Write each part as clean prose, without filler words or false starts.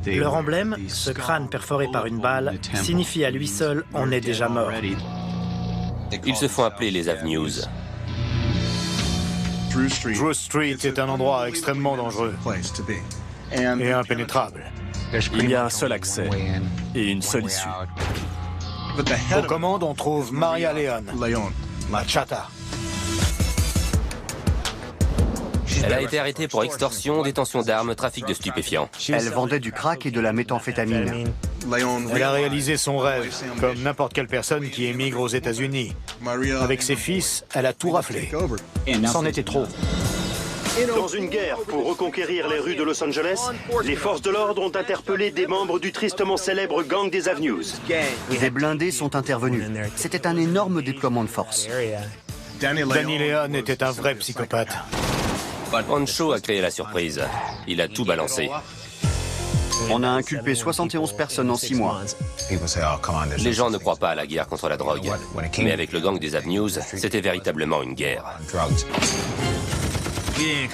Leur emblème, ce crâne perforé par une balle, signifie à lui seul « on est déjà mort ». Ils se font appeler les Avenues. Drew Street est un endroit extrêmement dangereux et impénétrable. Il y a un seul accès et une seule issue. Aux commandes, on trouve Maria León, la Chata. Elle a été arrêtée pour extorsion, détention d'armes, trafic de stupéfiants. Elle vendait du crack et de la méthamphétamine. Elle a réalisé son rêve, comme n'importe quelle personne qui émigre aux États-Unis. Avec ses fils, elle a tout raflé. C'en était trop. Dans une guerre pour reconquérir les rues de Los Angeles, les forces de l'ordre ont interpellé des membres du tristement célèbre gang des Avenues. Des blindés sont intervenus. C'était un énorme déploiement de force. Danny León était un vrai psychopathe. Pancho a créé la surprise. Il a tout balancé. On a inculpé 71 personnes en 6 mois. Les gens ne croient pas à la guerre contre la drogue. Mais avec le gang des Avenues, c'était véritablement une guerre.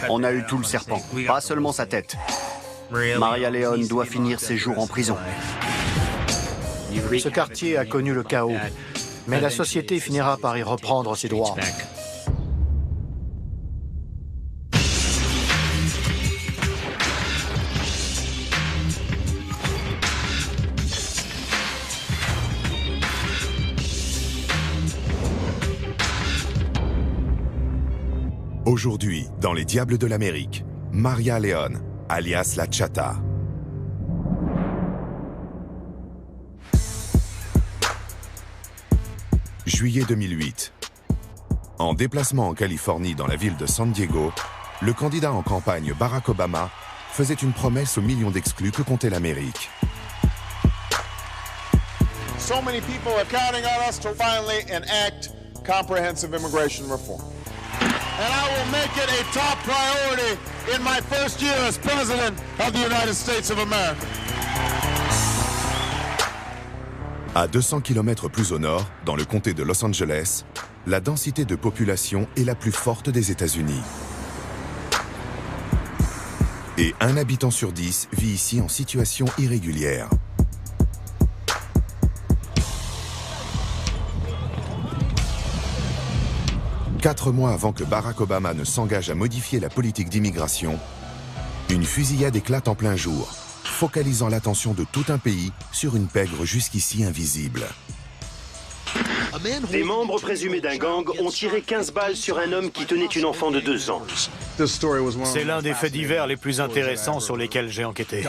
On a eu tout le serpent, pas seulement sa tête. Maria León doit finir ses jours en prison. Ce quartier a connu le chaos, mais la société finira par y reprendre ses droits. Aujourd'hui, dans Les Diables de l'Amérique, Maria León, alias la Chata. Juillet 2008. En déplacement en Californie dans la ville de San Diego, le candidat en campagne Barack Obama faisait une promesse aux millions d'exclus que comptait l'Amérique. So many people are counting on us to finally enact comprehensive immigration reform. And I will make it a top priority in my first year as President of the United States of America. À 200 km plus au nord, dans le comté de Los Angeles, la densité de population est la plus forte des États-Unis. Et 1 habitant sur 10 vit ici en situation irrégulière. Quatre mois avant que Barack Obama ne s'engage à modifier la politique d'immigration, une fusillade éclate en plein jour, focalisant l'attention de tout un pays sur une pègre jusqu'ici invisible. Des membres présumés d'un gang ont tiré 15 balles sur un homme qui tenait une enfant de 2 ans. C'est l'un des faits divers les plus intéressants sur lesquels j'ai enquêté.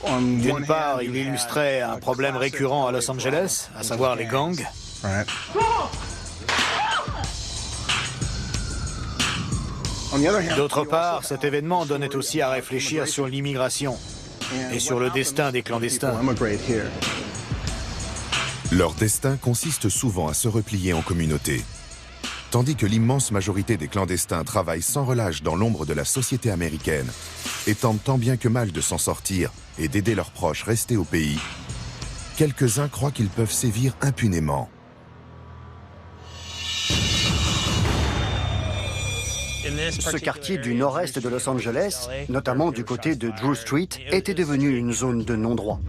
D'une part, il illustrait un problème récurrent à Los Angeles, à savoir les gangs. D'autre part, cet événement donnait aussi à réfléchir sur l'immigration et sur le destin des clandestins. Leur destin consiste souvent à se replier en communauté. Tandis que l'immense majorité des clandestins travaillent sans relâche dans l'ombre de la société américaine et tentent tant bien que mal de s'en sortir et d'aider leurs proches restés au pays, quelques-uns croient qu'ils peuvent sévir impunément. Ce quartier du nord-est de Los Angeles, notamment du côté de Drew Street, était devenu une zone de non-droit.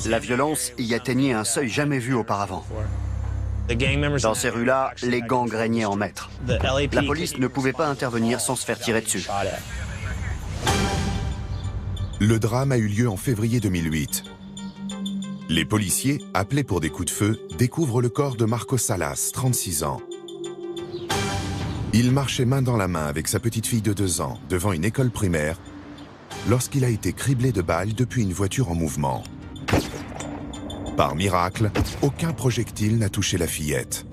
La violence y atteignait un seuil jamais vu auparavant. Dans ces rues-là, les gangs régnaient en maître. La police ne pouvait pas intervenir sans se faire tirer dessus. Le drame a eu lieu en février 2008. Les policiers, appelés pour des coups de feu, découvrent le corps de Marco Salas, 36 ans. Il marchait main dans la main avec sa petite fille de 2 ans devant une école primaire lorsqu'il a été criblé de balles depuis une voiture en mouvement. Par miracle, aucun projectile n'a touché la fillette.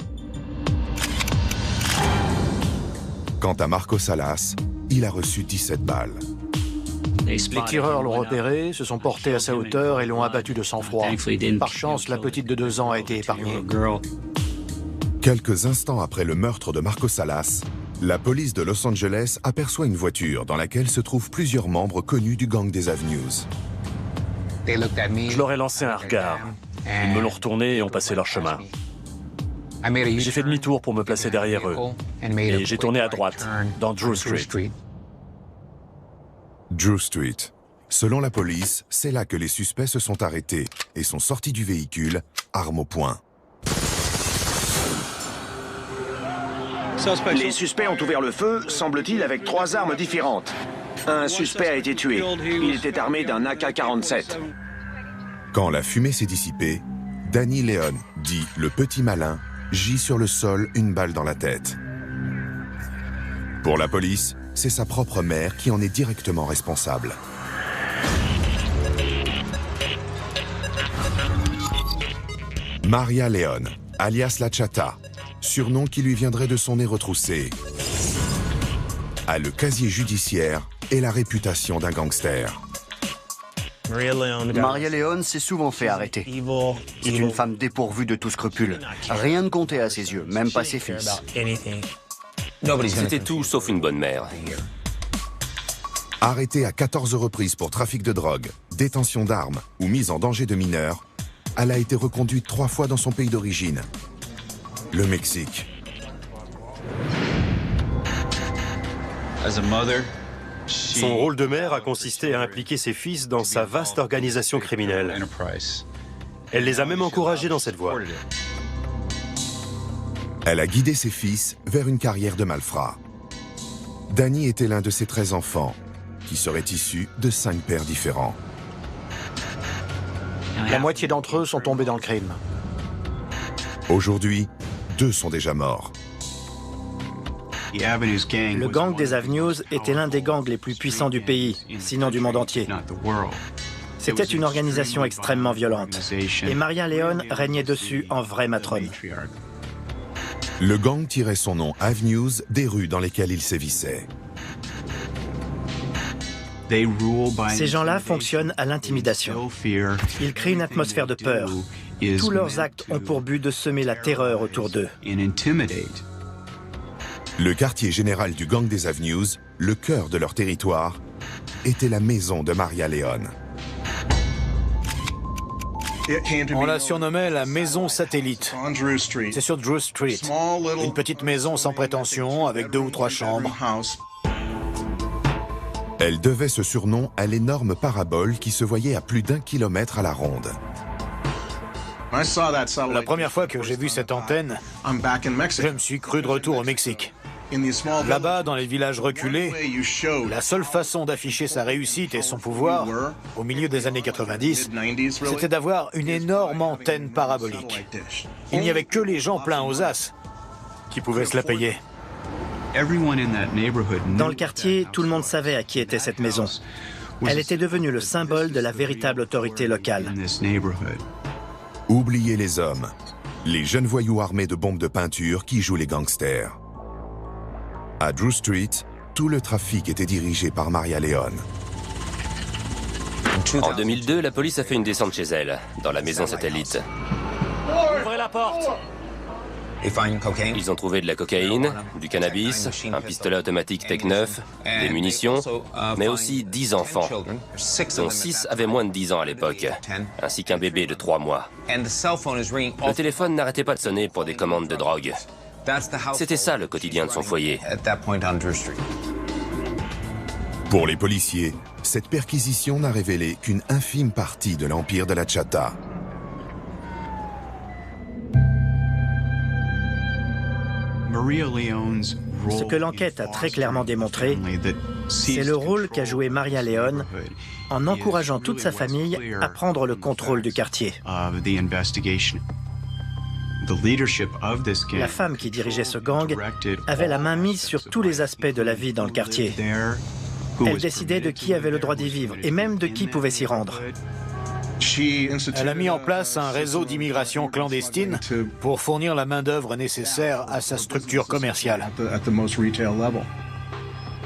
Quant à Marco Salas, il a reçu 17 balles. Les tireurs l'ont repéré, se sont portés à sa hauteur et l'ont abattu de sang-froid. Par chance, la petite de 2 ans a été épargnée. Quelques instants après le meurtre de Marco Salas, la police de Los Angeles aperçoit une voiture dans laquelle se trouvent plusieurs membres connus du gang des Avenues. Je leur ai lancé un regard. Ils me l'ont retourné et ont passé leur chemin. J'ai fait demi-tour pour me placer derrière eux. Et j'ai tourné à droite, dans Drew Street. Drew Street. Selon la police, c'est là que les suspects se sont arrêtés et sont sortis du véhicule, armes au poing. Les suspects ont ouvert le feu, semble-t-il, avec 3 armes différentes. Un suspect a été tué. Il était armé d'un AK-47. Quand la fumée s'est dissipée, Danny Leon, dit le petit malin, gît sur le sol, une balle dans la tête. Pour la police, c'est sa propre mère qui en est directement responsable. Maria Leon, alias La Chata, surnom qui lui viendrait de son nez retroussé, a le casier judiciaire et la réputation d'un gangster. Maria Leon s'est souvent fait arrêter. C'est une femme dépourvue de tout scrupule. Rien ne comptait à ses yeux, même pas ses fils. C'était tout sauf une bonne mère. Arrêtée à 14 reprises pour trafic de drogue, détention d'armes ou mise en danger de mineurs, elle a été reconduite 3 fois dans son pays d'origine, le Mexique. Son rôle de mère a consisté à impliquer ses fils dans sa vaste organisation criminelle. Elle les a même encouragés dans cette voie. Elle a guidé ses fils vers une carrière de malfrats. Danny était l'un de ses 13 enfants, qui seraient issus de 5 pères différents. La moitié d'entre eux sont tombés dans le crime. Aujourd'hui, 2 sont déjà morts. Le gang des Avenues était l'un des gangs les plus puissants du pays, sinon du monde entier. C'était une organisation extrêmement violente. Et Maria Leon régnait dessus en vraie matrone. Le gang tirait son nom Avenues des rues dans lesquelles il sévissait. Ces gens-là fonctionnent à l'intimidation. Ils créent une atmosphère de peur. Tous leurs actes ont pour but de semer la terreur autour d'eux. Le quartier général du gang des Avenues, le cœur de leur territoire, était la maison de Maria Leon. On la surnommait la maison satellite. C'est sur Drew Street. Une petite maison sans prétention, avec 2 ou 3 chambres. Elle devait ce surnom à l'énorme parabole qui se voyait à plus d'1 kilomètre à la ronde. La première fois que j'ai vu cette antenne, je me suis cru de retour au Mexique. Là-bas, dans les villages reculés, la seule façon d'afficher sa réussite et son pouvoir, au milieu des années 90, c'était d'avoir une énorme antenne parabolique. Il n'y avait que les gens pleins aux as qui pouvaient se la payer. Dans le quartier, tout le monde savait à qui était cette maison. Elle était devenue le symbole de la véritable autorité locale. Oubliez les hommes, les jeunes voyous armés de bombes de peinture qui jouent les gangsters. À Drew Street, tout le trafic était dirigé par Maria Leon. En 2002, la police a fait une descente chez elle, dans la maison satellite. Ouvrez la porte! Ils ont trouvé de la cocaïne, du cannabis, un pistolet automatique Tech 9, des munitions, mais aussi 10 enfants, dont 6 avaient moins de 10 ans à l'époque, ainsi qu'un bébé de 3 mois. Le téléphone n'arrêtait pas de sonner pour des commandes de drogue. C'était ça le quotidien de son foyer. Pour les policiers, cette perquisition n'a révélé qu'une infime partie de l'empire de la Chata. Ce que l'enquête a très clairement démontré, c'est le rôle qu'a joué Maria Leon en encourageant toute sa famille à prendre le contrôle du quartier. La femme qui dirigeait ce gang avait la main mise sur tous les aspects de la vie dans le quartier. Elle décidait de qui avait le droit d'y vivre et même de qui pouvait s'y rendre. Elle a mis en place un réseau d'immigration clandestine pour fournir la main-d'œuvre nécessaire à sa structure commerciale.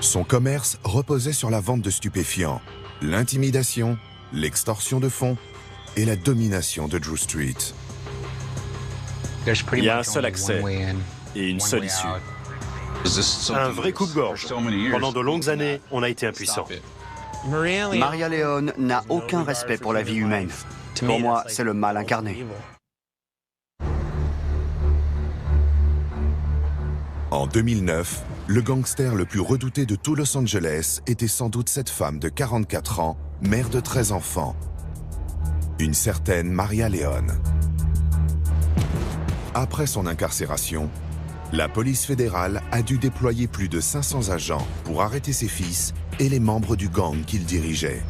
Son commerce reposait sur la vente de stupéfiants, l'intimidation, l'extorsion de fonds et la domination de Drew Street. Il y a un seul accès et une seule issue. Un vrai coup de gorge. Pendant de longues années, on a été impuissants. Maria Leon n'a aucun respect pour la vie humaine. Pour moi, c'est le mal incarné. En 2009, le gangster le plus redouté de tout Los Angeles était sans doute cette femme de 44 ans, mère de 13 enfants. Une certaine Maria Leone. Après son incarcération, la police fédérale a dû déployer plus de 500 agents pour arrêter ses fils et les membres du gang qu'il dirigeait.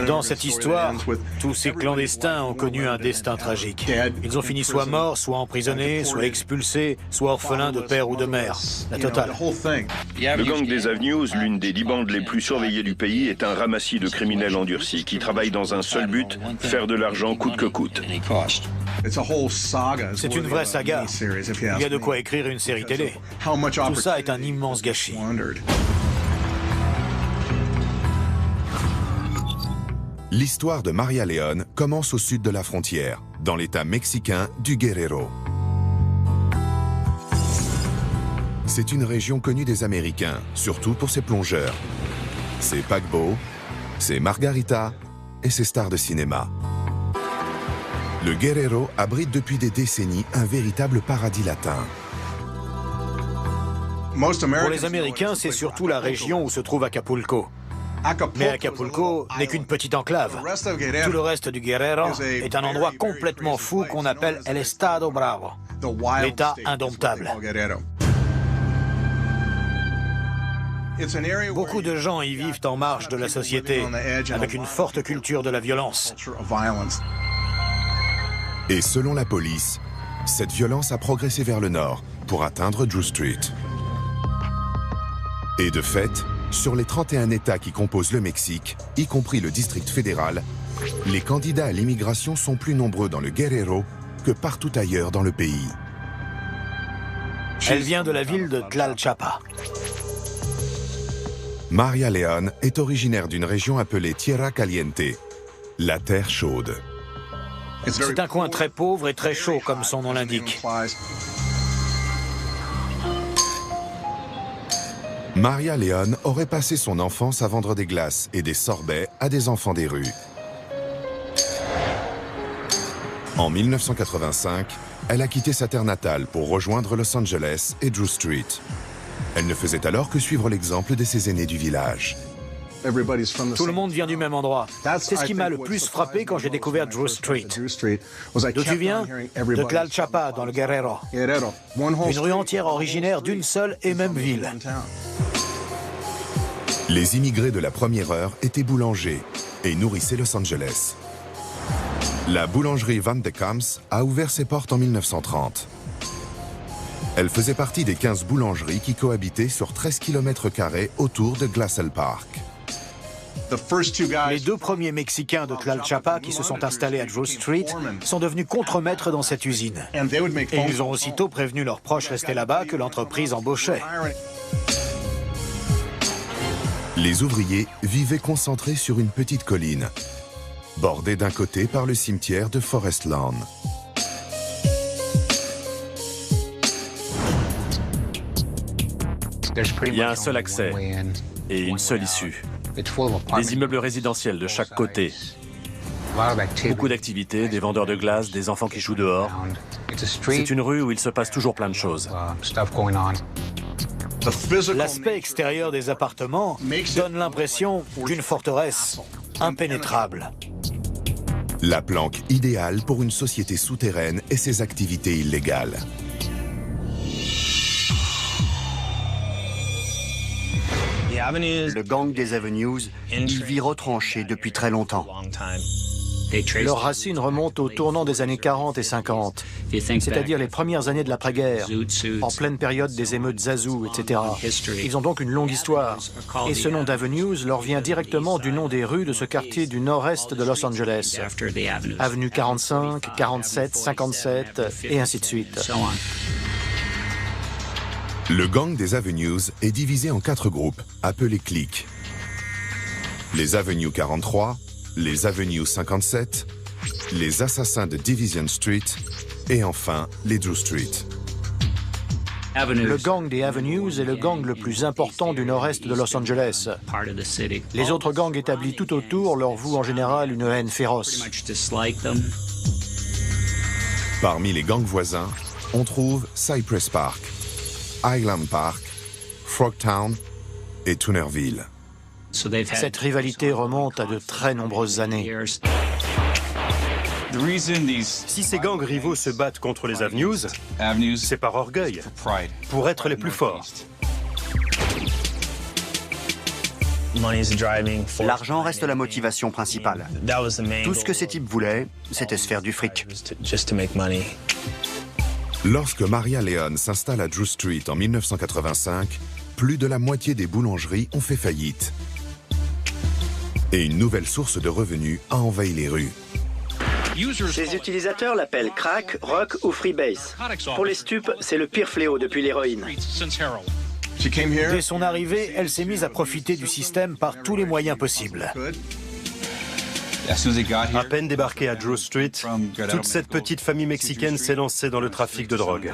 Dans cette histoire, tous ces clandestins ont connu un destin tragique. Ils ont fini soit morts, soit emprisonnés, soit expulsés, soit orphelins de père ou de mère. La totale. Le gang des Avenues, l'une des 10 bandes les plus surveillées du pays, est un ramassis de criminels endurcis qui travaillent dans un seul but, faire de l'argent coûte que coûte. C'est une vraie saga. Il y a de quoi écrire une série télé. Tout ça est un immense gâchis. L'histoire de Maria Leone commence au sud de la frontière, dans l'état mexicain du Guerrero. C'est une région connue des Américains, surtout pour ses plongeurs, ses paquebots, ses margaritas et ses stars de cinéma. Le Guerrero abrite depuis des décennies un véritable paradis latin. Pour les Américains, c'est surtout la région où se trouve Acapulco. Mais Acapulco n'est qu'une petite enclave. Tout le reste du Guerrero est un endroit complètement fou qu'on appelle El Estado Bravo, l'État indomptable. Beaucoup de gens y vivent en marge de la société, avec une forte culture de la violence. Et selon la police, cette violence a progressé vers le nord pour atteindre Drew Street. Et de fait, sur les 31 États qui composent le Mexique, y compris le district fédéral, les candidats à l'immigration sont plus nombreux dans le Guerrero que partout ailleurs dans le pays. Elle vient de la ville de Tlalchapa. Maria Leone est originaire d'une région appelée Tierra Caliente, la terre chaude. C'est un coin très pauvre et très chaud, comme son nom l'indique. Maria Leone aurait passé son enfance à vendre des glaces et des sorbets à des enfants des rues. En 1985, elle a quitté sa terre natale pour rejoindre Los Angeles et Drew Street. Elle ne faisait alors que suivre l'exemple de ses aînés du village. Tout le monde vient du même endroit. C'est ce qui m'a le plus frappé quand j'ai découvert Drew Street. D'où tu viens? De Tlalchapa, dans le Guerrero. Une rue entière originaire d'une seule et même ville. Les immigrés de la première heure étaient boulangers et nourrissaient Los Angeles. La boulangerie Van de Kamps a ouvert ses portes en 1930. Elle faisait partie des 15 boulangeries qui cohabitaient sur 13 km² autour de Glassell Park. Les 2 premiers Mexicains de Tlalchapa qui se sont installés à Drew Street sont devenus contremaîtres dans cette usine. Et ils ont aussitôt prévenu leurs proches restés là-bas que l'entreprise embauchait. Les ouvriers vivaient concentrés sur une petite colline, bordée d'un côté par le cimetière de Forest Lawn. Il y a un seul accès et une seule issue. Des immeubles résidentiels de chaque côté. Beaucoup d'activités, des vendeurs de glace, des enfants qui jouent dehors. C'est une rue où il se passe toujours plein de choses. L'aspect extérieur des appartements donne l'impression d'une forteresse impénétrable. La planque idéale pour une société souterraine et ses activités illégales. Le gang des Avenues y vit retranché depuis très longtemps. Leurs racines remontent au tournant des années 40 et 50, c'est-à-dire les premières années de l'après-guerre, en pleine période des émeutes Zazu, etc. Ils ont donc une longue histoire. Et ce nom d'Avenues leur vient directement du nom des rues de ce quartier du nord-est de Los Angeles. Avenue 45, 47, 57, et ainsi de suite. Le gang des Avenues est divisé en 4 groupes, appelés cliques. Les Avenues 43, les Avenues 57, les Assassins de Division Street et enfin les Drew Street. Le gang des Avenues est le gang le plus important du nord-est de Los Angeles. Les autres gangs établis tout autour leur vouent en général une haine féroce. Parmi les gangs voisins, on trouve Cypress Park, Highland Park, Frogtown et Toonerville. Cette rivalité remonte à de très nombreuses années. Si ces gangs rivaux se battent contre les Avenues, c'est par orgueil, pour être les plus forts. L'argent reste la motivation principale. Tout ce que ces types voulaient, c'était se faire du fric. Lorsque Maria Leon s'installe à Drew Street en 1985, plus de la moitié des boulangeries ont fait faillite. Et une nouvelle source de revenus a envahi les rues. Ses utilisateurs l'appellent crack, rock ou freebase. Pour les stupes, c'est le pire fléau depuis l'héroïne. Dès son arrivée, elle s'est mise à profiter du système par tous les moyens possibles. À peine débarquée à Drew Street, toute cette petite famille mexicaine s'est lancée dans le trafic de drogue.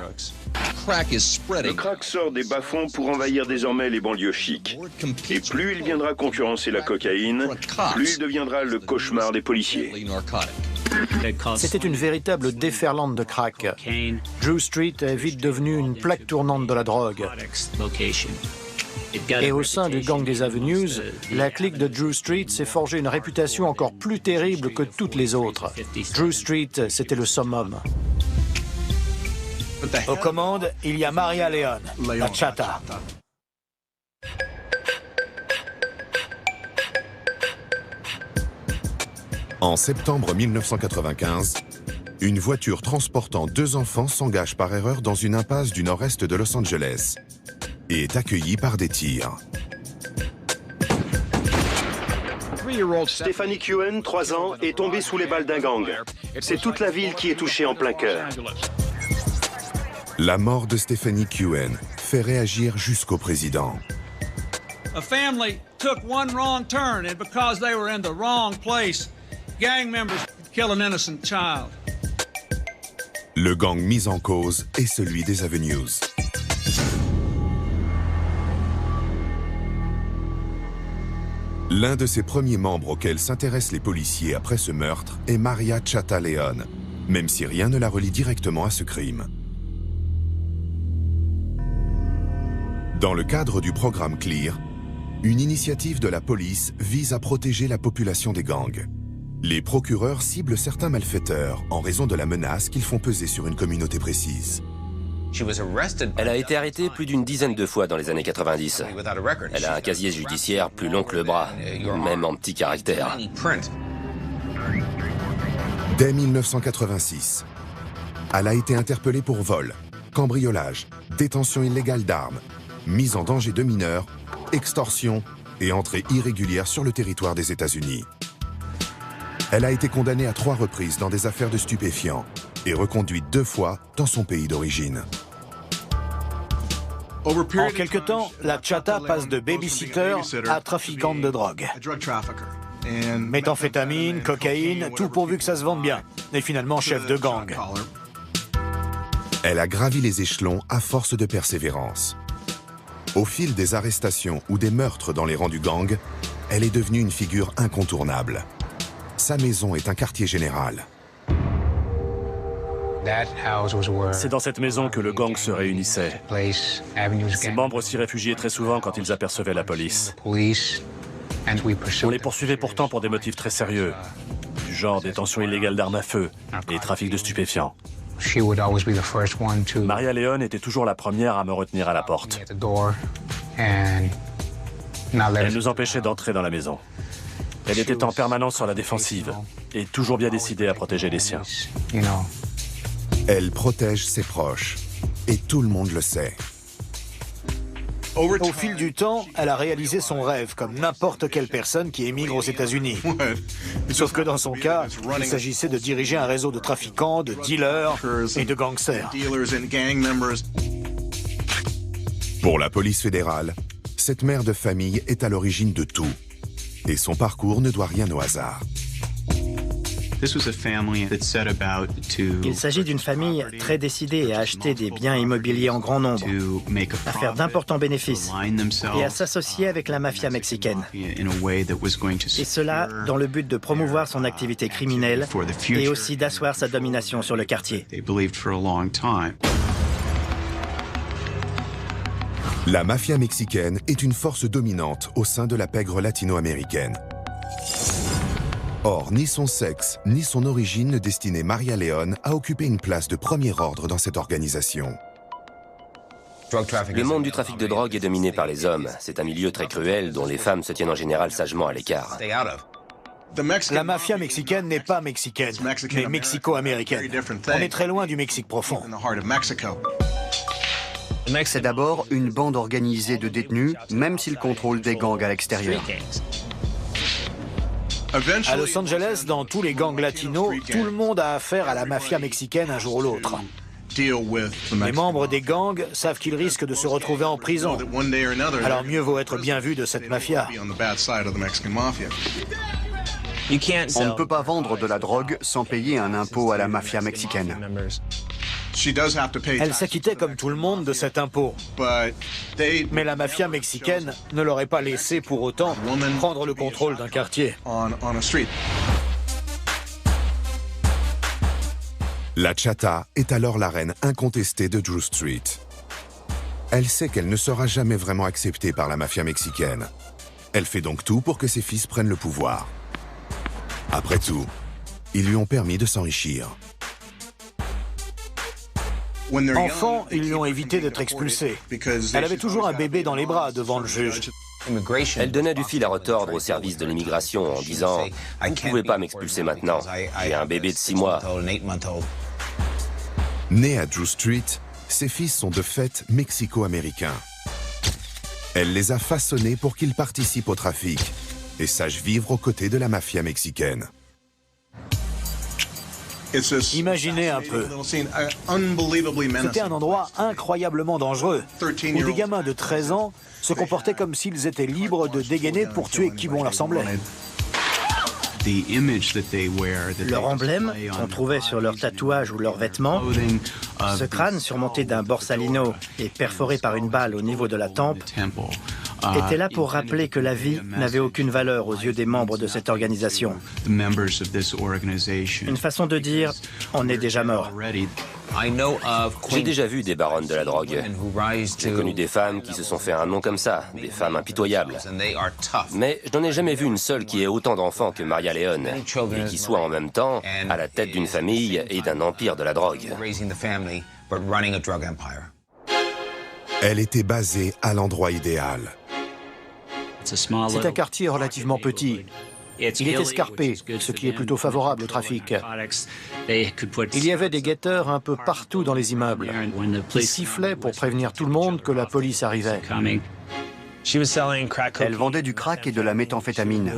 Le crack sort des bas-fonds pour envahir désormais les banlieues chics. Et plus il viendra concurrencer la cocaïne, plus il deviendra le cauchemar des policiers. C'était une véritable déferlante de crack. Drew Street est vite devenue une plaque tournante de la drogue. Et au sein du gang des Avenues, la clique de Drew Street s'est forgée une réputation encore plus terrible que toutes les autres. Drew Street, c'était le summum. Aux commandes, il y a Maria Leon, la Chata. En septembre 1995, une voiture transportant 2 enfants s'engage par erreur dans une impasse du nord-est de Los Angeles et est accueillie par des tirs. Stephanie Cuen, 3 ans, est tombée sous les balles d'un gang. C'est toute la ville qui est touchée en plein cœur. La mort de Stephanie Cuen fait réagir jusqu'au président. A family took one wrong turn, and because they were in the wrong place, gang members kill an innocent child. Le gang mis en cause est celui des Avenues. L'un de ses premiers membres auxquels s'intéressent les policiers après ce meurtre est Maria Chata Leon, même si rien ne la relie directement à ce crime. Dans le cadre du programme CLEAR, une initiative de la police vise à protéger la population des gangs. Les procureurs ciblent certains malfaiteurs en raison de la menace qu'ils font peser sur une communauté précise. Elle a été arrêtée plus d'une dizaine de fois dans les années 90. Elle a un casier judiciaire plus long que le bras, même en petit caractère. Dès 1986, elle a été interpellée pour vol, cambriolage, détention illégale d'armes, mise en danger de mineurs, extorsion et entrée irrégulière sur le territoire des États-Unis. Elle a été condamnée à 3 reprises dans des affaires de stupéfiants et reconduite 2 fois dans son pays d'origine. En quelque temps, la Chata passe de babysitter à trafiquante de drogue. Méthamphétamine, cocaïne, tout pourvu que ça se vende bien. Et finalement, chef de gang. Elle a gravi les échelons à force de persévérance. Au fil des arrestations ou des meurtres dans les rangs du gang, elle est devenue une figure incontournable. Sa maison est un quartier général. C'est dans cette maison que le gang se réunissait. Ses membres s'y réfugiaient très souvent quand ils apercevaient la police. On les poursuivait pourtant pour des motifs très sérieux, du genre détention illégale d'armes à feu et trafic de stupéfiants. Maria Leon était toujours la première à me retenir à la porte. Elle nous empêchait d'entrer dans la maison. Elle était en permanence sur la défensive et toujours bien décidée à protéger les siens. Elle protège ses proches, et tout le monde le sait. Au fil du temps, elle a réalisé son rêve, comme n'importe quelle personne qui émigre aux États-Unis. Sauf que dans son cas, il s'agissait de diriger un réseau de trafiquants, de dealers et de gangsters. Pour la police fédérale, cette mère de famille est à l'origine de tout, et son parcours ne doit rien au hasard. Il s'agit d'une famille très décidée à acheter des biens immobiliers en grand nombre, à faire d'importants bénéfices et à s'associer avec la mafia mexicaine. Et cela dans le but de promouvoir son activité criminelle et aussi d'asseoir sa domination sur le quartier. La mafia mexicaine est une force dominante au sein de la pègre latino-américaine. Or, ni son sexe, ni son origine ne destinaient Maria León à occuper une place de premier ordre dans cette organisation. Le monde du trafic de drogue est dominé par les hommes. C'est un milieu très cruel dont les femmes se tiennent en général sagement à l'écart. La mafia mexicaine n'est pas mexicaine, mais mexico-américaine. On est très loin du Mexique profond. C'est d'abord une bande organisée de détenus, même s'ils contrôlent des gangs à l'extérieur. À Los Angeles, dans tous les gangs latinos, tout le monde a affaire à la mafia mexicaine un jour ou l'autre. Les membres des gangs savent qu'ils risquent de se retrouver en prison. Alors mieux vaut être bien vu de cette mafia. On ne peut pas vendre de la drogue sans payer un impôt à la mafia mexicaine. Elle s'acquittait comme tout le monde de cet impôt. Mais la mafia mexicaine ne l'aurait pas laissé pour autant prendre le contrôle d'un quartier. La Chata est alors la reine incontestée de Drew Street. Elle sait qu'elle ne sera jamais vraiment acceptée par la mafia mexicaine. Elle fait donc tout pour que ses fils prennent le pouvoir. Après tout, ils lui ont permis de s'enrichir. Enfant, ils lui ont évité d'être expulsée. Elle avait toujours un bébé dans les bras devant le juge. Elle donnait du fil à retordre au service de l'immigration en disant « Vous ne pouvez pas m'expulser maintenant, j'ai un bébé de 6 mois ». Née à Drew Street, ses fils sont de fait mexico-américains. Elle les a façonnés pour qu'ils participent au trafic et sachent vivre aux côtés de la mafia mexicaine. Imaginez un peu. C'était un endroit incroyablement dangereux, où des gamins de 13 ans se comportaient comme s'ils étaient libres de dégainer pour tuer qui bon leur semblait. Leur emblème, qu'on trouvait sur leurs tatouages ou leurs vêtements, ce crâne surmonté d'un borsalino et perforé par une balle au niveau de la tempe, était là pour rappeler que la vie n'avait aucune valeur aux yeux des membres de cette organisation. Une façon de dire « on est déjà mort ». J'ai déjà vu des baronnes de la drogue. J'ai connu des femmes qui se sont fait un nom comme ça, des femmes impitoyables. Mais je n'en ai jamais vu une seule qui ait autant d'enfants que Maria León, et qui soit en même temps à la tête d'une famille et d'un empire de la drogue. Elle était basée à l'endroit idéal. C'est un quartier relativement petit. Il est escarpé, ce qui est plutôt favorable au trafic. Il y avait des guetteurs un peu partout dans les immeubles. Ils sifflaient pour prévenir tout le monde que la police arrivait. Elle vendait du crack et de la méthamphétamine.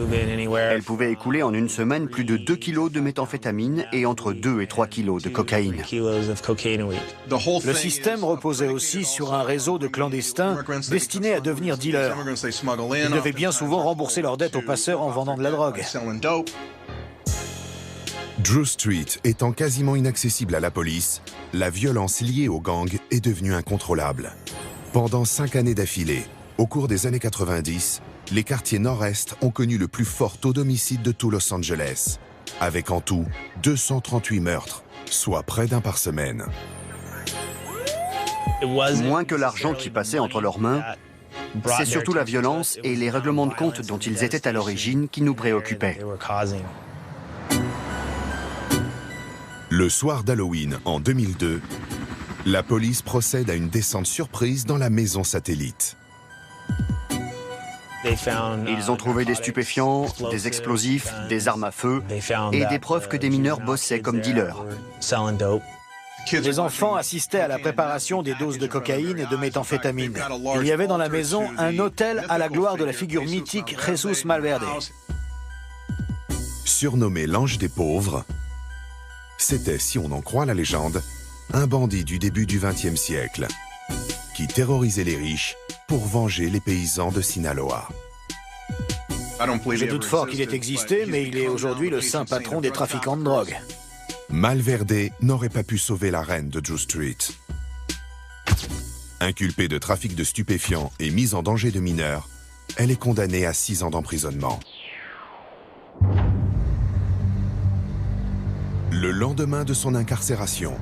Elle pouvait écouler en une semaine plus de 2 kilos de méthamphétamine et entre 2 et 3 kilos de cocaïne. Le système reposait aussi sur un réseau de clandestins destinés à devenir dealers. Ils devaient bien souvent rembourser leurs dettes aux passeurs en vendant de la drogue. Drew Street étant quasiment inaccessible à la police, la violence liée aux gangs est devenue incontrôlable. Pendant 5 années d'affilée, au cours des années 90, les quartiers nord-est ont connu le plus fort taux d'homicide de tout Los Angeles, avec en tout 238 meurtres, soit près d'un par semaine. Moins que l'argent qui passait entre leurs mains, c'est surtout la violence et les règlements de compte dont ils étaient à l'origine qui nous préoccupaient. Le soir d'Halloween en 2002, la police procède à une descente surprise dans la maison satellite. Ils ont trouvé des stupéfiants, des explosifs, des armes à feu et des preuves que des mineurs bossaient comme dealers. Les enfants assistaient à la préparation des doses de cocaïne et de méthamphétamine. Il y avait dans la maison un autel à la gloire de la figure mythique Jesus Malverde. Surnommé l'ange des pauvres, c'était, si on en croit la légende, un bandit du début du XXe siècle qui terrorisait les riches pour venger les paysans de Sinaloa. Je doute fort qu'il ait existé, mais il est aujourd'hui le saint patron des trafiquants de drogue. Malverde n'aurait pas pu sauver la reine de Drew Street. Inculpée de trafic de stupéfiants et mise en danger de mineurs, elle est condamnée à 6 ans d'emprisonnement. Le lendemain de son incarcération,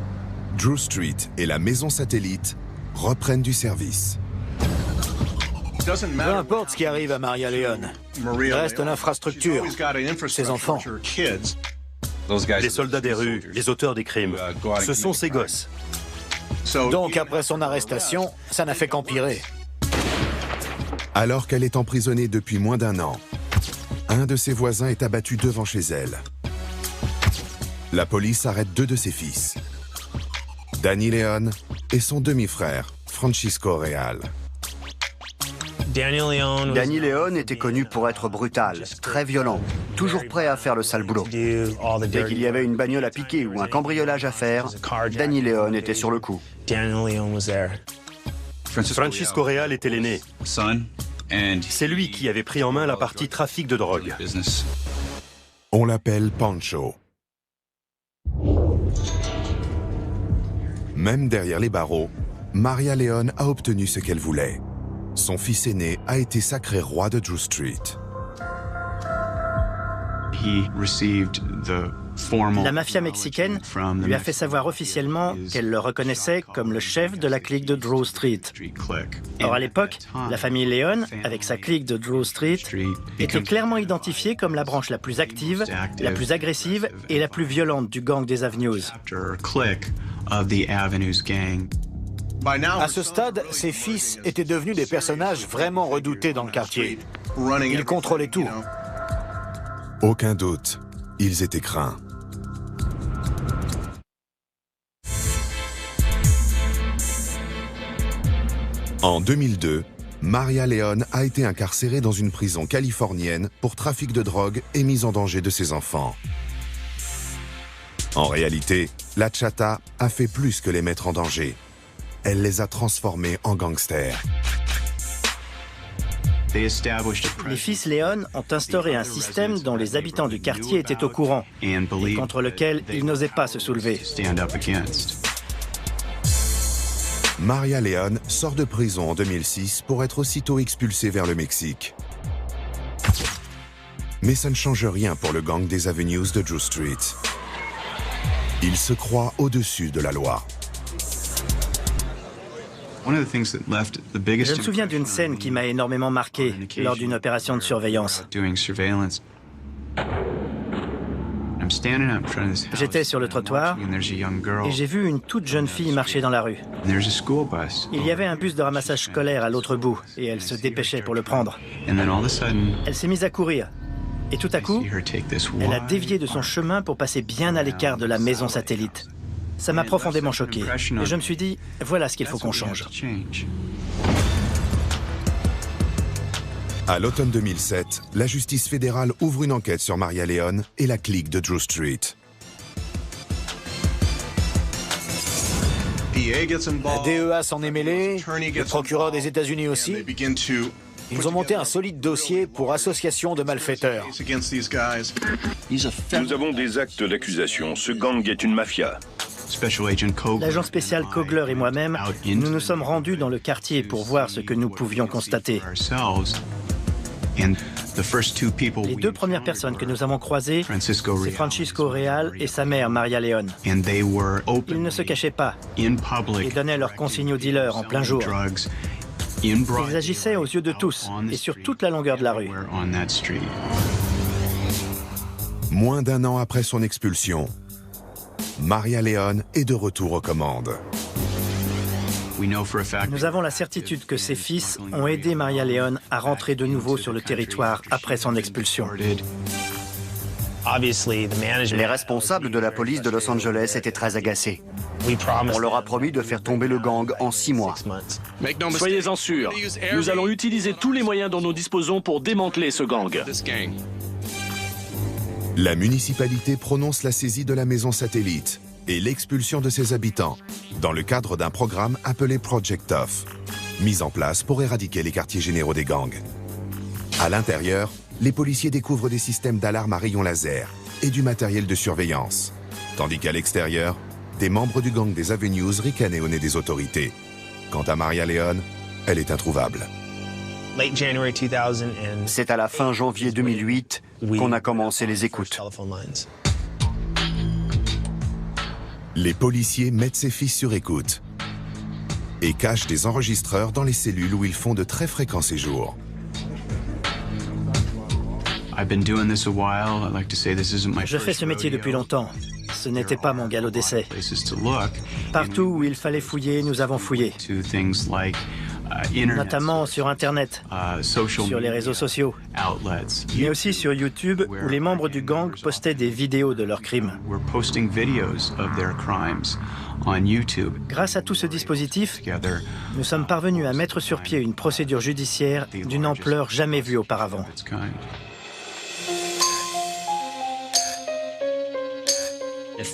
Drew Street et la maison satellite reprennent du service. Peu importe ce qui arrive à Maria Leone, il reste l'infrastructure, ses enfants. Les soldats des rues, les auteurs des crimes, ce sont ces gosses. Donc après son arrestation, ça n'a fait qu'empirer. Alors qu'elle est emprisonnée depuis moins d'1 an, un de ses voisins est abattu devant chez elle. La police arrête 2 de ses fils, Danny Leone et son demi-frère, Francisco Real. Danny Leone était connu pour être brutal, très violent, toujours prêt à faire le sale boulot. Dès qu'il y avait une bagnole à piquer ou un cambriolage à faire, Danny Leone était sur le coup. Francisco Real était l'aîné. C'est lui qui avait pris en main la partie trafic de drogue. On l'appelle Pancho. Même derrière les barreaux, Maria Leone a obtenu ce qu'elle voulait. Son fils aîné a été sacré roi de Drew Street. La mafia mexicaine lui a fait savoir officiellement qu'elle le reconnaissait comme le chef de la clique de Drew Street. Or à l'époque, la famille Leone, avec sa clique de Drew Street, était clairement identifiée comme la branche la plus active, la plus agressive et la plus violente du gang des Avenues. À ce stade, ses fils étaient devenus des personnages vraiment redoutés dans le quartier. Ils contrôlaient tout. Aucun doute, ils étaient craints. En 2002, Maria Leone a été incarcérée dans une prison californienne pour trafic de drogue et mise en danger de ses enfants. En réalité, la Chata a fait plus que les mettre en danger. Elle les a transformés en gangsters. Les fils Leone ont instauré un système dont les habitants du quartier étaient au courant et contre lequel ils n'osaient pas se soulever. Maria Leone sort de prison en 2006 pour être aussitôt expulsée vers le Mexique. Mais ça ne change rien pour le gang des Avenues de Drew Street. Il se croit au-dessus de la loi. Je me souviens d'une scène qui m'a énormément marqué lors d'une opération de surveillance. J'étais sur le trottoir et j'ai vu une toute jeune fille marcher dans la rue. Il y avait un bus de ramassage scolaire à l'autre bout et elle se dépêchait pour le prendre. Elle s'est mise à courir et tout à coup, elle a dévié de son chemin pour passer bien à l'écart de la maison satellite. Ça m'a profondément choqué et je me suis dit, voilà ce qu'il faut qu'on change. À l'automne 2007, la justice fédérale ouvre une enquête sur Maria Leone et la clique de Drew Street. La DEA s'en est mêlée, le procureur des États-Unis aussi. Ils ont monté un solide dossier pour association de malfaiteurs. Nous avons des actes d'accusation. Ce gang est une mafia. L'agent spécial Kogler et moi-même, nous nous sommes rendus dans le quartier pour voir ce que nous pouvions constater. Les 2 premières personnes que nous avons croisées, c'est Francisco Real et sa mère Maria Leone. Ils ne se cachaient pas et donnaient leurs consignes aux dealers en plein jour. Ils agissaient aux yeux de tous et sur toute la longueur de la rue. Moins d'1 an après son expulsion, Maria Leone est de retour aux commandes. Nous avons la certitude que ses fils ont aidé Maria Leone à rentrer de nouveau sur le territoire après son expulsion. Les responsables de la police de Los Angeles étaient très agacés. On leur a promis de faire tomber le gang en 6 mois. Soyez-en sûrs, nous allons utiliser tous les moyens dont nous disposons pour démanteler ce gang. La municipalité prononce la saisie de la maison satellite et l'expulsion de ses habitants dans le cadre d'un programme appelé Project Tough, mis en place pour éradiquer les quartiers généraux des gangs. À l'intérieur, les policiers découvrent des systèmes d'alarme à rayons laser et du matériel de surveillance, tandis qu'à l'extérieur, des membres du gang des Avenues ricanaient au nez des autorités. Quant à Maria Leone, elle est introuvable. C'est à la fin janvier 2008 qu'on a commencé les écoutes. Les policiers mettent ses fils sur écoute et cachent des enregistreurs dans les cellules où ils font de très fréquents séjours. Je fais ce métier depuis longtemps. Ce n'était pas mon galop d'essai. Partout où il fallait fouiller, nous avons fouillé. Notamment sur Internet, sur les réseaux sociaux, mais aussi sur YouTube où les membres du gang postaient des vidéos de leurs crimes. Grâce à tout ce dispositif, nous sommes parvenus à mettre sur pied une procédure judiciaire d'une ampleur jamais vue auparavant.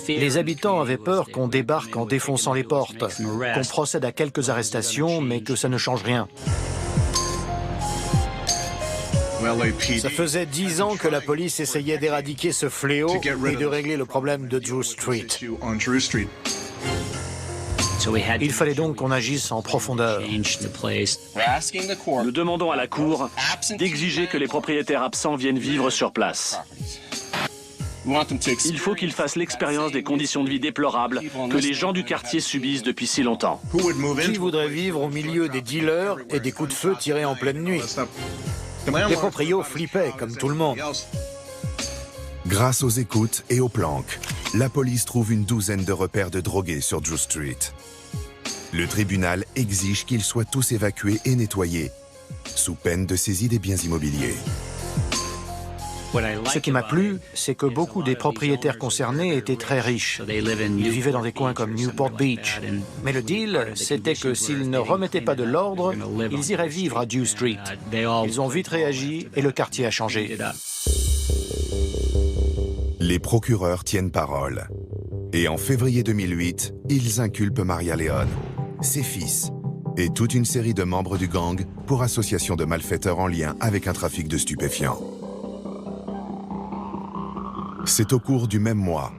Les habitants avaient peur qu'on débarque en défonçant les portes, qu'on procède à quelques arrestations, mais que ça ne change rien. Ça faisait 10 ans que la police essayait d'éradiquer ce fléau et de régler le problème de Drew Street. Il fallait donc qu'on agisse en profondeur. Nous demandons à la Cour d'exiger que les propriétaires absents viennent vivre sur place. Il faut qu'ils fassent l'expérience des conditions de vie déplorables que les gens du quartier subissent depuis si longtemps. Qui voudrait vivre au milieu des dealers et des coups de feu tirés en pleine nuit? Les proprios flippaient, comme tout le monde. Grâce aux écoutes et aux planques, la police trouve une douzaine de repères de drogués sur Drew Street. Le tribunal exige qu'ils soient tous évacués et nettoyés, sous peine de saisie des biens immobiliers. Ce qui m'a plu, c'est que beaucoup des propriétaires concernés étaient très riches. Ils vivaient dans des coins comme Newport Beach. Mais le deal, c'était que s'ils ne remettaient pas de l'ordre, ils iraient vivre à Drew Street. Ils ont vite réagi et le quartier a changé. Les procureurs tiennent parole. Et en février 2008, ils inculpent Maria León, ses fils et toute une série de membres du gang pour association de malfaiteurs en lien avec un trafic de stupéfiants. C'est au cours du même mois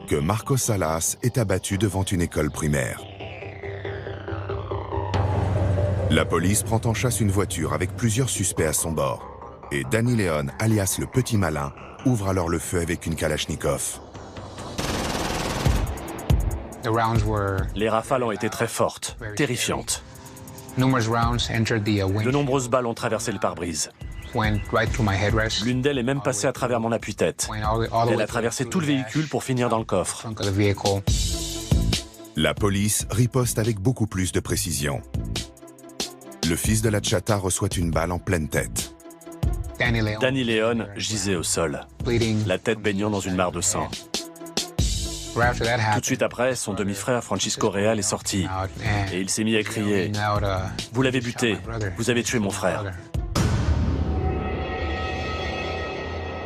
que Marcos Salas est abattu devant une école primaire. La police prend en chasse une voiture avec plusieurs suspects à son bord. Et Danny León, alias le Petit Malin, ouvre alors le feu avec une Kalachnikov. Les rafales ont été très fortes, terrifiantes. De nombreuses balles ont traversé le pare-brise. L'une d'elles est même passée à travers mon appuie-tête. Elle a traversé tout le véhicule pour finir dans le coffre. La police riposte avec beaucoup plus de précision. Le fils de la Chata reçoit une balle en pleine tête. Danny León gisait au sol, la tête baignant dans une mare de sang. Tout de suite après, son demi-frère Francisco Real est sorti et il s'est mis à crier « Vous l'avez buté, vous avez tué mon frère ».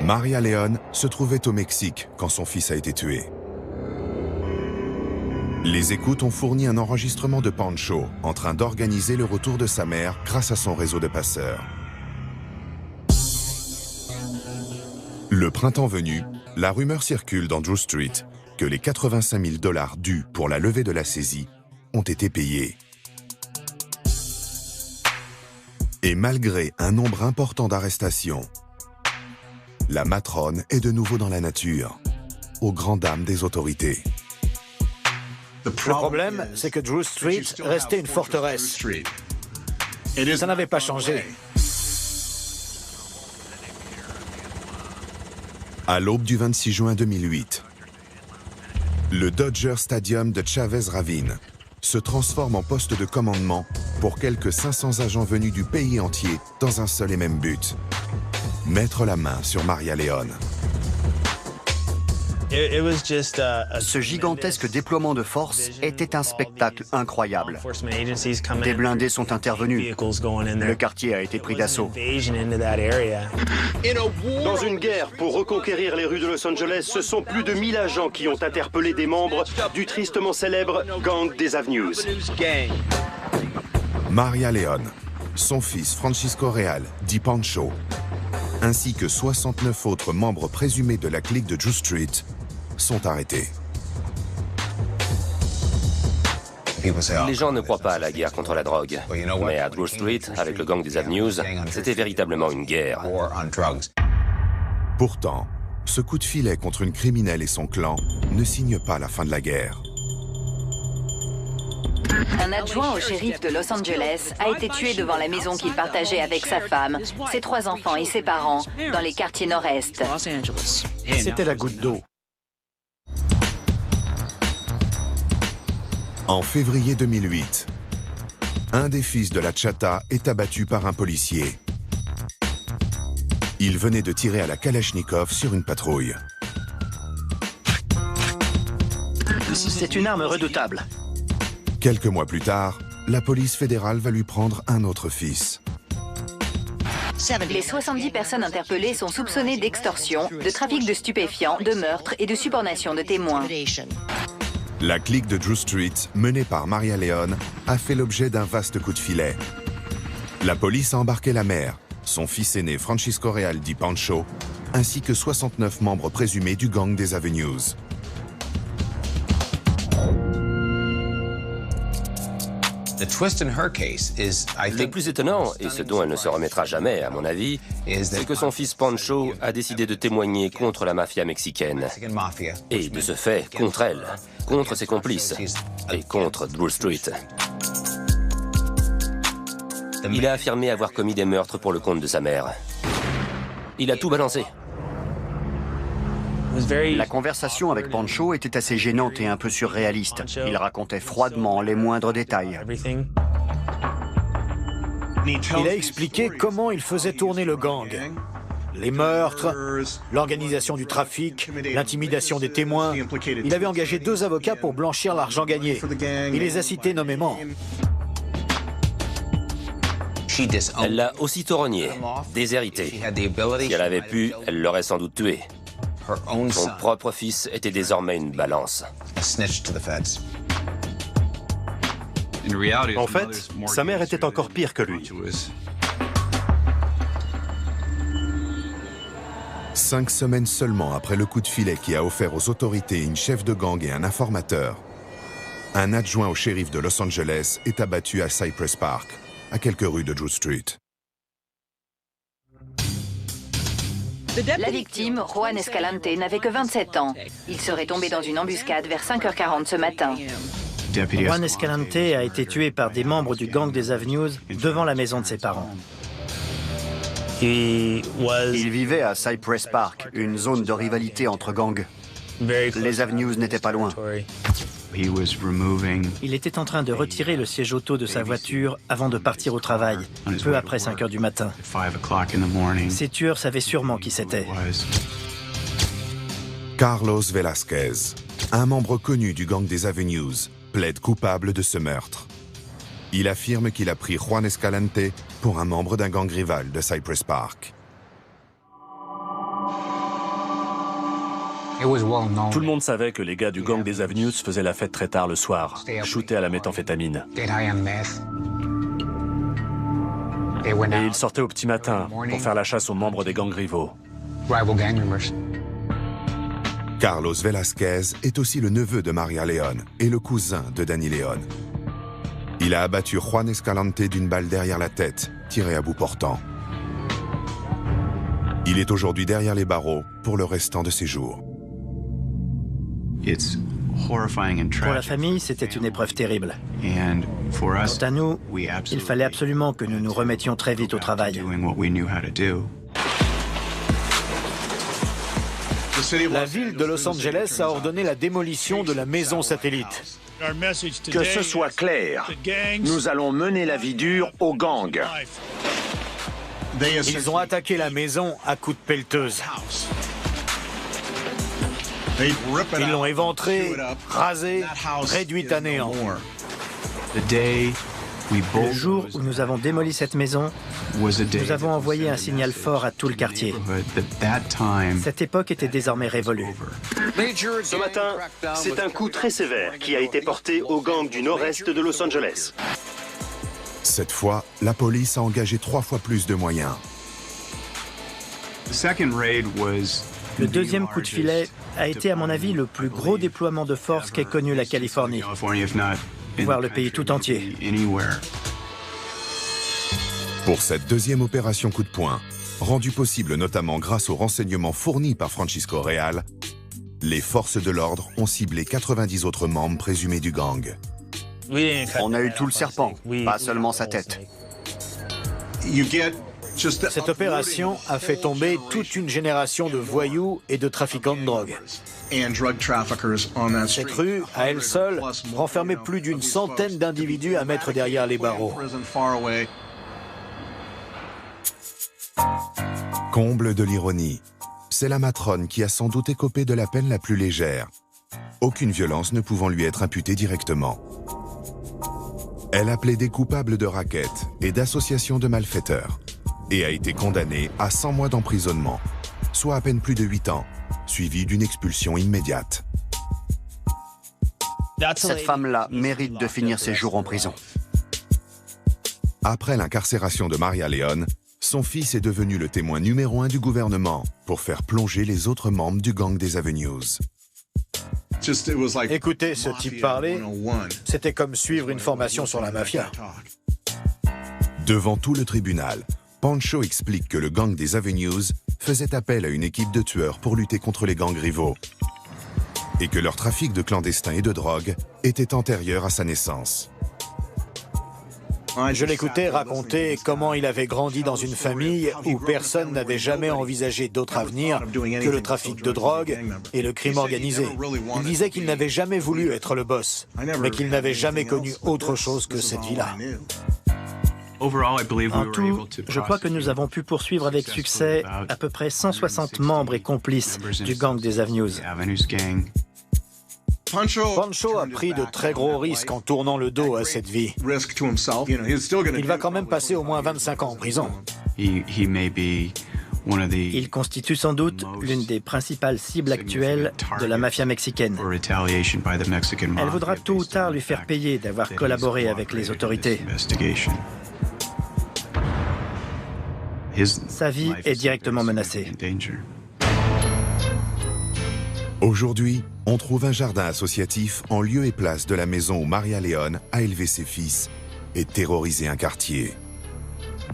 Maria León se trouvait au Mexique quand son fils a été tué. Les écoutes ont fourni un enregistrement de Pancho en train d'organiser le retour de sa mère grâce à son réseau de passeurs. Le printemps venu, la rumeur circule dans Drew Street que les 85 000 $ dus pour la levée de la saisie ont été payés. Et malgré un nombre important d'arrestations, la matrone est de nouveau dans la nature, aux grandes dames des autorités. Le problème, c'est que Drew Street restait une forteresse. Ça n'avait pas changé. À l'aube du 26 juin 2008, le Dodger Stadium de Chavez Ravine se transforme en poste de commandement pour quelques 500 agents venus du pays entier dans un seul et même but: mettre la main sur Maria León. Ce gigantesque déploiement de force était un spectacle incroyable. Des blindés sont intervenus. Le quartier a été pris d'assaut. Dans une guerre pour reconquérir les rues de Los Angeles, ce sont plus de 1000 agents qui ont interpellé des membres du tristement célèbre Gang des Avenues. Maria León, son fils Francisco Real, dit Pancho, ainsi que 69 autres membres présumés de la clique de Drew Street sont arrêtés. Les gens ne croient pas à la guerre contre la drogue. Mais à Drew Street, avec le gang des Avenues, c'était véritablement une guerre. Pourtant, ce coup de filet contre une criminelle et son clan ne signe pas la fin de la guerre. Un adjoint au shérif de Los Angeles a été tué devant la maison qu'il partageait avec sa femme, ses 3 enfants et ses parents dans les quartiers nord-est. C'était la goutte d'eau. En février 2008, un des fils de la Chata est abattu par un policier. Il venait de tirer à la Kalachnikov sur une patrouille. C'est une arme redoutable. Quelques mois plus tard, la police fédérale va lui prendre un autre fils. Les 70 personnes interpellées sont soupçonnées d'extorsion, de trafic de stupéfiants, de meurtre et de subornation de témoins. La clique de Drew Street, menée par Maria Leone, a fait l'objet d'un vaste coup de filet. La police a embarqué la mère, son fils aîné Francisco Real dit Pancho, ainsi que 69 membres présumés du gang des Avenues. Le plus étonnant, et ce dont elle ne se remettra jamais, à mon avis, c'est que son fils Pancho a décidé de témoigner contre la mafia mexicaine. Et de ce fait, contre elle, contre ses complices, et contre Drew Street. Il a affirmé avoir commis des meurtres pour le compte de sa mère. Il a tout balancé. La conversation avec Pancho était assez gênante et un peu surréaliste. Il racontait froidement les moindres détails. Il a expliqué comment il faisait tourner le gang. Les meurtres, l'organisation du trafic, l'intimidation des témoins. Il avait engagé 2 avocats pour blanchir l'argent gagné. Il les a cités nommément. Elle l'a aussitôt renié, déshérité. Si elle avait pu, elle l'aurait sans doute tué. Son propre fils était désormais une balance. En fait, sa mère était encore pire que lui. 5 semaines seulement après le coup de filet qui a offert aux autorités une chef de gang et un informateur, un adjoint au shérif de Los Angeles est abattu à Cypress Park, à quelques rues de Drew Street. La victime, Juan Escalante, n'avait que 27 ans. Il serait tombé dans une embuscade vers 5h40 ce matin. Juan Escalante a été tué par des membres du gang des Avenues devant la maison de ses parents. Il vivait à Cypress Park, une zone de rivalité entre gangs. Les Avenues n'étaient pas loin. Il était en train de retirer le siège auto de sa voiture avant de partir au travail, peu après 5 h du matin. Ces tueurs savaient sûrement qui c'était. Carlos Velasquez, un membre connu du gang des Avenues, plaide coupable de ce meurtre. Il affirme qu'il a pris Juan Escalante pour un membre d'un gang rival de Cypress Park. Tout le monde savait que les gars du gang des Avenues faisaient la fête très tard le soir, shootaient à la méthamphétamine. Et ils sortaient au petit matin pour faire la chasse aux membres des gangs rivaux. Carlos Velasquez est aussi le neveu de Maria Leone et le cousin de Danny Leone. Il a abattu Juan Escalante d'une balle derrière la tête, tirée à bout portant. Il est aujourd'hui derrière les barreaux pour le restant de ses jours. Pour la famille, c'était une épreuve terrible. Quant à nous, il fallait absolument que nous nous remettions très vite au travail. La ville de Los Angeles a ordonné la démolition de la maison satellite. Que ce soit clair, nous allons mener la vie dure aux gangs. Ils ont attaqué la maison à coups de pelleteuse. Ils l'ont éventrée, rasée, réduite à néant. Le jour où nous avons démoli cette maison, nous avons envoyé un signal fort à tout le quartier. Cette époque était désormais révolue. Ce matin, c'est un coup très sévère qui a été porté aux gangs du nord-est de Los Angeles. Cette fois, la police a engagé 3 fois plus de moyens. Le deuxième coup de filet a été, à mon avis, le plus gros déploiement de force qu'ait connu la Californie, voire le pays tout entier. Pour cette deuxième opération coup de poing, rendue possible notamment grâce aux renseignements fournis par Francisco Real, les forces de l'ordre ont ciblé 90 autres membres présumés du gang. On a eu tout le serpent, pas seulement sa tête. Cette opération a fait tomber toute une génération de voyous et de trafiquants de drogue. Cette rue, à elle seule, renfermait plus d'une centaine d'individus à mettre derrière les barreaux. Comble de l'ironie, c'est la matrone qui a sans doute écopé de la peine la plus légère, aucune violence ne pouvant lui être imputée directement. Elle a plaidé coupable de racket et d'association de malfaiteurs et a été condamnée à 100 mois d'emprisonnement, soit à peine plus de 8 ans, suivie d'une expulsion immédiate. Cette femme-là mérite de finir ses jours en prison. Après l'incarcération de Maria León, son fils est devenu le témoin numéro 1 du gouvernement pour faire plonger les autres membres du gang des Avenues. Écoutez ce type parler, c'était comme suivre une formation sur la mafia. Devant tout le tribunal, Pancho explique que le gang des Avenues faisait appel à une équipe de tueurs pour lutter contre les gangs rivaux et que leur trafic de clandestins et de drogue était antérieur à sa naissance. Je l'écoutais raconter comment il avait grandi dans une famille où personne n'avait jamais envisagé d'autre avenir que le trafic de drogue et le crime organisé. Il disait qu'il n'avait jamais voulu être le boss, mais qu'il n'avait jamais connu autre chose que cette vie-là. En tout, je crois que nous avons pu poursuivre avec succès à peu près 160 membres et complices du gang des Avenues. Pancho a pris de très gros risques en tournant le dos à cette vie. Il va quand même passer au moins 25 ans en prison. Il constitue sans doute l'une des principales cibles actuelles de la mafia mexicaine. Elle voudra tôt ou tard lui faire payer d'avoir collaboré avec les autorités. Sa vie est directement menacée. Aujourd'hui, on trouve un jardin associatif en lieu et place de la maison où Maria León a élevé ses fils et terrorisé un quartier.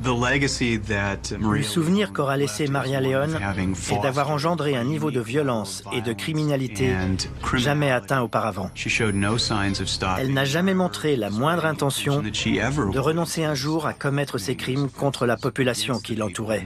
Le souvenir qu'aura laissé Maria León est d'avoir engendré un niveau de violence et de criminalité jamais atteint auparavant. Elle n'a jamais montré la moindre intention de renoncer un jour à commettre ces crimes contre la population qui l'entourait.